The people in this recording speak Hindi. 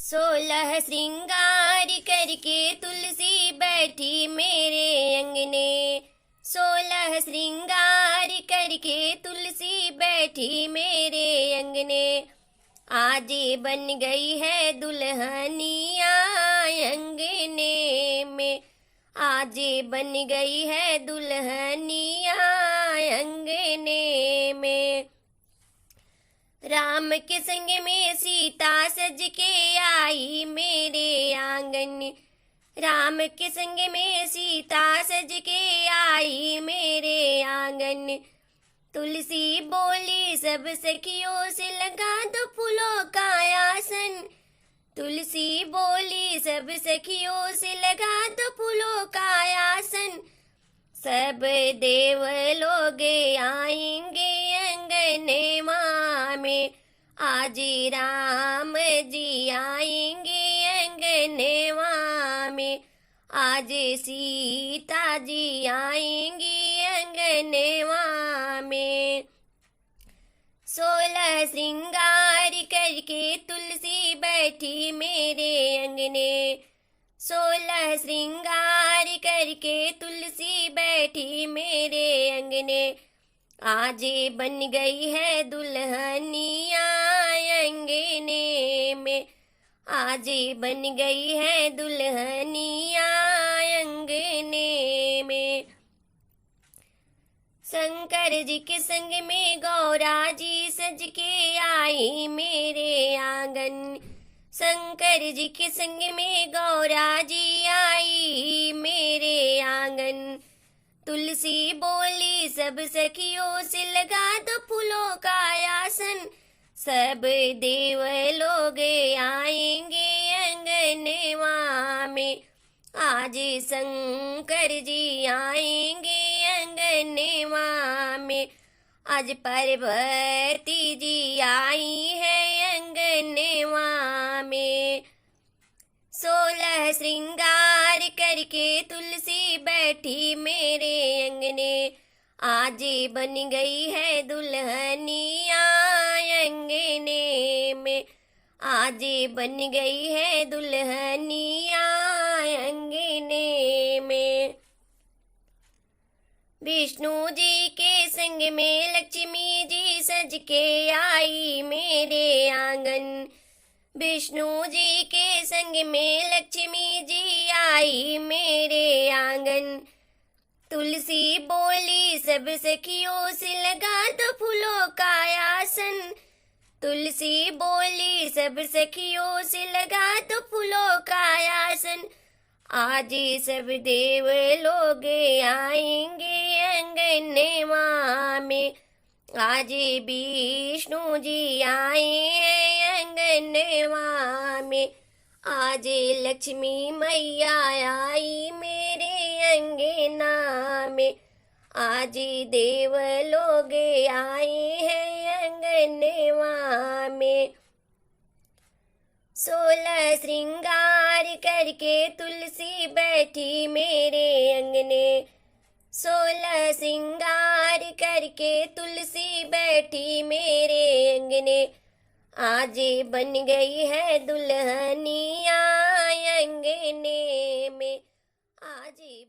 16 श्रृंगार करके तुलसी बैठी मेरे अंगने। 16 श्रृंगार करके तुलसी बैठी मेरे अंगने। आज बन गई है दुल्हनिया अंगने में। आज बन गई है दुल्हनिया अंगने में। राम के संग में सीता सज के आई मेरे आंगन। राम के संग में सीता सज के आई मेरे आंगन। तुलसी बोली सब सखियों से लगा दो फूलों का आसन। तुलसी बोली सब सखियों से लगा दो फूलों का आसन। सब देव लोग आएंगे अंगने माँ में। आज राम जी आएंगे अंगने माँ में। आज सीता जी आएंगी अंगने माँ में। 16 श्रृंगार करके तुलसी बैठी मेरे अंगने। 16 श्रृंगार करके तुलसी बैठी मेरे अंगने। आज बन गई है दुल्हनिया अंगने में। आज बन गई है दुल्हनिया अंगने में। शंकर जी के संग में गौरा जी सज के आई मेरे आंगन। शंकर जी के संग में गौरा जी आई मेरे आंगन। तुलसी बोली सब सखियों से लगा दो फूलों का आसन। सब देव लोग आएंगे अंगने माँ में। आज शंकर जी आएंगे अंगने माँ में। आज पार्वती जी आई है अंगने माँ में। 16 श्रृंगार करके तुलसी बैठी मेरे अंगने। आज बन गई है दुल्हनिया अंगने में। आज बन गई है दुल्हनिया अंगने में। विष्णु जी के संग में लक्ष्मी जी सज के आई मेरे आंगन। विष्णु जी के संग में लक्ष्मी जी आई मेरे आंगन। तुलसी बोली सब सखियों से लगा दो फूलों का आसन। तुलसी बोली सब सखियों से लगा दो फूलों का आसन। आज सब देव लोग आएंगे अंगने माँ में। आज विष्णु जी आए हैं अंगने माँ में। आज लक्ष्मी मैया आई मेरे अंगना में। आज देव लोग आए हैं अंगने माँ में। 16 श्रृंगार करके तुलसी बैठी मेरे अंगने। 16 श्रृंगार करके तुलसी बैठी मेरे अंगने। आज बन गई है दुल्हनिया अंगने में। आज